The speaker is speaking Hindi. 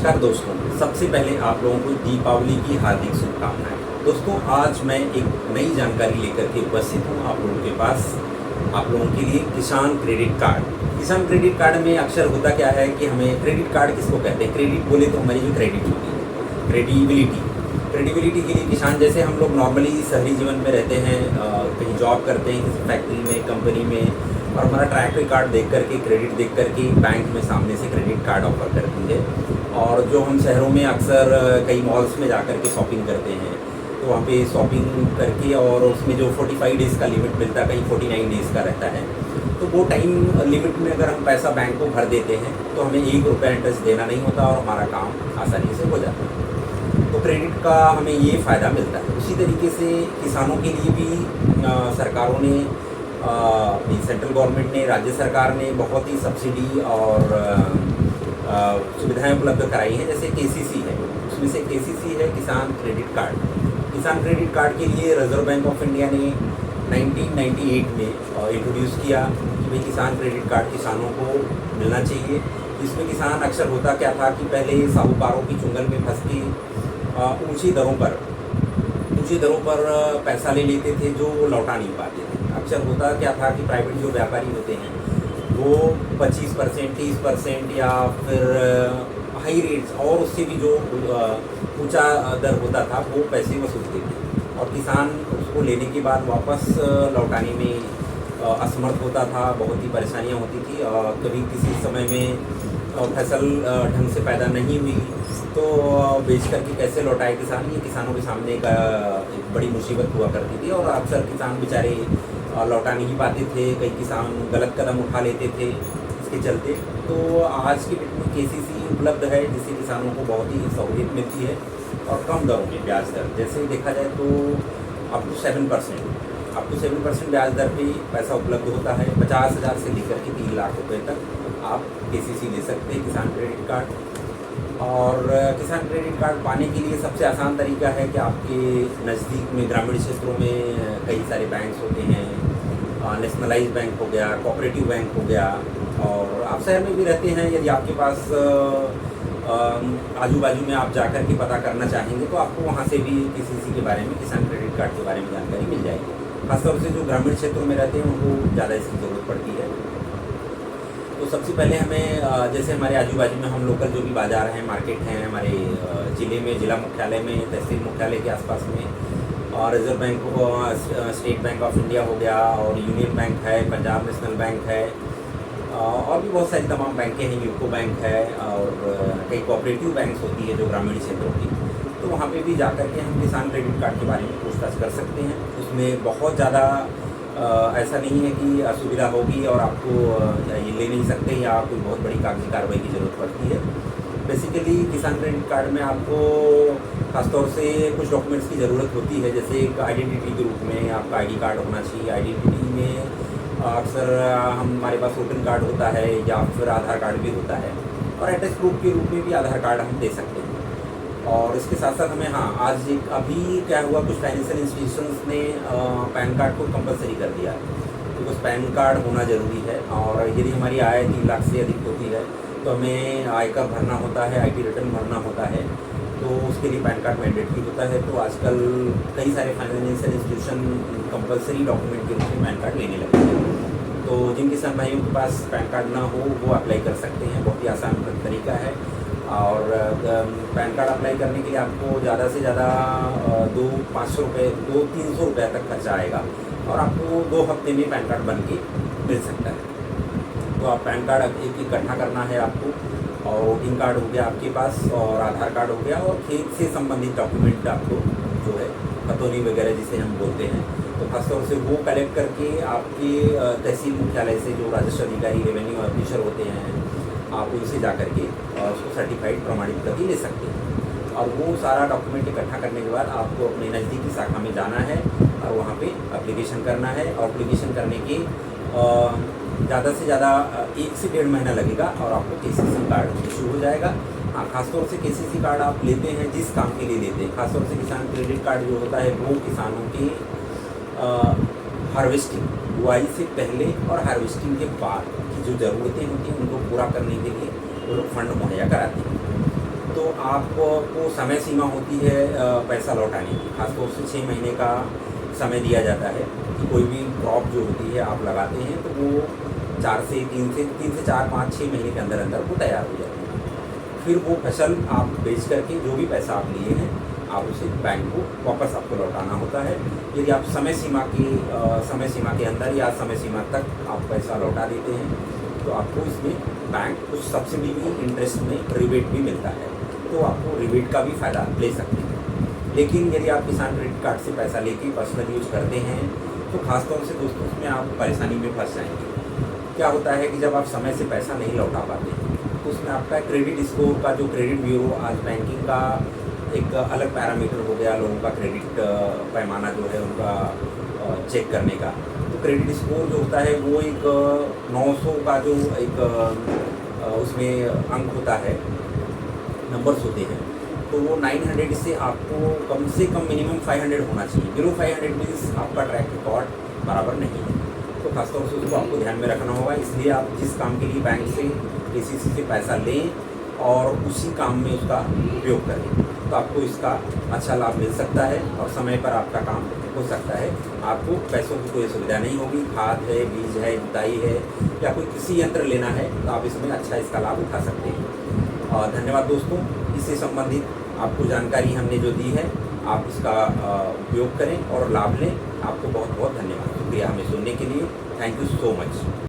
नमस्कार दोस्तों, सबसे पहले आप लोगों को दीपावली की हार्दिक शुभकामनाएं। दोस्तों, आज मैं एक नई जानकारी लेकर के उपस्थित हूँ आप लोगों के पास। आप लोगों के लिए किसान क्रेडिट कार्ड। किसान क्रेडिट कार्ड में अक्सर होता क्या है कि हमें क्रेडिट कार्ड किसको कहते हैं, क्रेडिट बोले तो हमारी जो क्रेडिट होती है, क्रेडिबिलिटी के लिए किसान, जैसे हम लोग नॉर्मली शहरी जीवन में रहते हैं, कहीं जॉब करते हैं किसी फैक्ट्री में, कंपनी में, और हमारा ट्रैक रिकॉर्ड देख करके, क्रेडिट देख करके बैंक में सामने से क्रेडिट कार्ड ऑफर करती है। और जो हम शहरों में अक्सर कई मॉल्स में जा कर के शॉपिंग करते हैं, तो वहाँ पे शॉपिंग करके और उसमें जो 45 डेज़ का लिमिट मिलता है, कहीं 49 डेज़ का रहता है, तो वो टाइम लिमिट में अगर हम पैसा बैंक को भर देते हैं तो हमें 1 रुपया इंटरेस्ट देना नहीं होता और हमारा काम आसानी से हो जाता है। तो क्रेडिट का हमें ये फ़ायदा मिलता है। उसी तरीके से किसानों के लिए भी सरकारों ने, सेंट्रल गवर्नमेंट ने, राज्य सरकार ने बहुत ही सब्सिडी और सुविधाएं उपलब्ध कराई हैं। जैसे केसीसी है, उसमें से केसीसी है किसान क्रेडिट कार्ड। किसान क्रेडिट कार्ड के लिए रिजर्व बैंक ऑफ इंडिया ने 1998 में इंट्रोड्यूस किया कि भाई किसान क्रेडिट कार्ड किसानों को मिलना चाहिए। इसमें किसान अक्सर होता क्या था कि पहले साहूकारों की चुंगल में फंस के ऊंची दरों पर पैसा ले लेते थे जो वो लौटा नहीं पाते थे। अक्सर होता क्या था कि प्राइवेट जो व्यापारी होते हैं वो 25%, 30% या फिर हाई रेट्स और उससे भी जो ऊंचा दर होता था वो पैसे वसूलते थे, और किसान उसको लेने के बाद वापस लौटाने में असमर्थ होता था। बहुत ही परेशानियां होती थी। कभी किसी समय में फसल ढंग से पैदा नहीं हुई तो बेच करके कैसे लौटाए किसान, ये किसानों के सामने एक बड़ी मुसीबत हुआ करती थी। और अक्सर किसान बेचारे लौटा नहीं पाते थे, कई किसान गलत कदम उठा लेते थे इसके चलते। तो आज की डेट में केसीसी उपलब्ध है, जिससे किसानों को बहुत ही सहूलियत मिलती है और कम दरों में ब्याज दर। जैसे देखा जाए तो अप टू 7% ब्याज दर पे पैसा उपलब्ध होता है। 50,000 से लेकर के 3 लाख रुपए तक आप केसीसी ले सकते हैं, किसान क्रेडिट कार्ड। और किसान क्रेडिट कार्ड पाने के लिए सबसे आसान तरीका है कि आपके नज़दीक में ग्रामीण क्षेत्रों में कई सारे बैंक्स होते हैं। नेशनलाइज बैंक हो गया, कोऑपरेटिव बैंक हो गया, और आप शहर में भी रहते हैं, यदि आपके पास आजू बाजू में आप जाकर के पता करना चाहेंगे तो आपको वहाँ से भी केसीसी के बारे में, किसान क्रेडिट कार्ड के बारे में जानकारी मिल जाएगी। खासतौर से जो ग्रामीण क्षेत्रों में रहते हैं उनको ज़्यादा इसकी ज़रूरत पड़ती है। तो सबसे पहले हमें, जैसे हमारे आजू बाजू में हम लोकल जो भी बाज़ार हैं, मार्केट हैं हमारे ज़िले में, ज़िला मुख्यालय में, तहसील मुख्यालय के आसपास में, और reserve bank, state bank of India हो गया, और यूनियन बैंक है, पंजाब नेशनल बैंक है, और भी बहुत सारी तमाम बैंकें हैं, यूको बैंक है, और कई कोऑपरेटिव बैंक्स होती है जो ग्रामीण क्षेत्रों की। तो वहाँ पे भी जाकर के हम किसान क्रेडिट कार्ड के बारे में पूछताछ कर सकते हैं। उसमें बहुत ज़्यादा ऐसा नहीं है कि असुविधा होगी और आपको ये ले नहीं सकते या कोई बहुत बड़ी कागजी कार्रवाई की ज़रूरत पड़ती है। बेसिकली किसान क्रेडिट कार्ड में आपको खासतौर से कुछ डॉक्यूमेंट्स की ज़रूरत होती है। जैसे एक आइडेंटिटी के रूप में आपका आईडी कार्ड होना चाहिए। आइडेंटिटी में अक्सर हमारे पास वोटर कार्ड होता है या फिर आधार कार्ड भी होता है, और एड्रेस प्रूफ के रूप में भी आधार कार्ड हम दे सकते हैं। और इसके साथ साथ हमें, आज एक अभी क्या हुआ, कुछ फाइनेंशियल इंस्टीट्यूशंस ने पैन कार्ड को कंपलसरी कर दिया है, तो पैन कार्ड होना ज़रूरी है। और यदि हमारी आय 3 लाख से अधिक होती है तो हमें आयकर भरना होता है, IT रिटर्न भरना होता है, तो उसके लिए पैन कार्ड मैंडेटरी होता है। तो आजकल कई सारे फाइनेंशियल इंस्टीट्यूशन कंपलसरी डॉक्यूमेंट के रूप में पैन कार्ड लेने लगे हैं। तो जिन किसान भाइयों के पास पैन कार्ड ना हो वो अप्लाई कर सकते हैं, बहुत ही आसान तरीका है। और पैन कार्ड अप्लाई करने के लिए आपको ज़्यादा से ज़्यादा 200-500 रुपये, 200-300 रुपये तक खर्चा आएगा, और आपको 2 हफ्ते में पैन कार्ड बन के मिल सकता है। तो आप पैन कार्ड एक इकट्ठा करना है आपको, और वोटिंग कार्ड हो गया आपके पास, और आधार कार्ड हो गया, और खेत से संबंधित डॉक्यूमेंट आपको जो है, खतौनी वगैरह जिसे हम बोलते हैं, तो खासतौर से वो कलेक्ट करके आपके तहसील मुख्यालय से जो राजस्व अधिकारी, रेवेन्यू ऑफिसर होते हैं, आप उनसे जा कर के उसको सर्टिफाइड प्रमाणित प्रति ले सकते हैं। और वो सारा डॉक्यूमेंट इकट्ठा करने के बाद आपको अपने नज़दीकी शाखा में जाना है और वहाँ पे एप्लीकेशन करना है। और एप्लीकेशन करने के ज़्यादा से ज़्यादा 1 से 1.5 महीना लगेगा और आपको केसीसी कार्ड इशू हो जाएगा। हाँ, खासतौर से केसीसी कार्ड आप लेते हैं जिस काम के लिए लेते हैं। खासतौर से किसान क्रेडिट कार्ड जो होता है वो किसानों की हार्वेस्टिंग, बुआई से पहले और हार्वेस्टिंग के बाद की जो ज़रूरतें होती हैं उनको पूरा करने के लिए वो लोग फंड मुहैया कराते हैं। तो आपको समय सीमा होती है पैसा लौटाने की। खासतौर से 6 महीने का समय दिया जाता है कि कोई भी क्रॉप जो होती है आप लगाते हैं तो वो 3 से 4 5 6 महीने के अंदर अंदर वो तैयार हो जाती है। फिर वो फसल आप बेच करके जो भी पैसा आप लिए हैं आप उसे बैंक को वापस आपको लौटाना होता है। यदि आप समय सीमा के अंदर या समय सीमा तक आप पैसा लौटा देते हैं तो आपको इसमें बैंक कुछ सब्सिडी भी, इंटरेस्ट में रिबेट भी मिलता है, तो आपको रिबेट का भी फ़ायदा ले सकते हैं। लेकिन यदि आप किसान क्रेडिट कार्ड से पैसा लेके पर्सनल यूज करते हैं तो खासतौर से दोस्तों उसमें आप परेशानी में फंस जाएंगे। क्या होता है कि जब आप समय से पैसा नहीं लौटा पाते तो उसमें आपका क्रेडिट स्कोर का, जो क्रेडिट ब्यूरो आज बैंकिंग का एक अलग पैरामीटर हो गया लोगों का क्रेडिट पैमाना जो है उनका चेक करने का, तो क्रेडिट स्कोर जो होता है वो एक 900 का जो एक उसमें अंक होता है, नंबर्स होते हैं, तो वो 900 से आपको कम से कम मिनिमम 500 होना चाहिए। बिलो 500 मीन्स आपका ट्रैक रिकॉर्ड बराबर नहीं है, तो खासतौर से उसको आपको ध्यान में रखना होगा। इसलिए आप जिस काम के लिए बैंक से, KCC से पैसा लें और उसी काम में उसका उपयोग करें तो आपको इसका अच्छा लाभ मिल सकता है और समय पर आपका काम हो सकता है। आपको पैसों की कोई सुविधा नहीं होगी, खाद है, बीज है, जुताई है या कोई कृषि यंत्र लेना है तो आप इसमें अच्छा इसका लाभ उठा सकते हैं। और धन्यवाद दोस्तों, इससे संबंधित आपको जानकारी हमने जो दी है आप इसका उपयोग करें और लाभ लें। आपको बहुत बहुत धन्यवाद, शुक्रिया हमें सुनने के लिए। Thank you so much.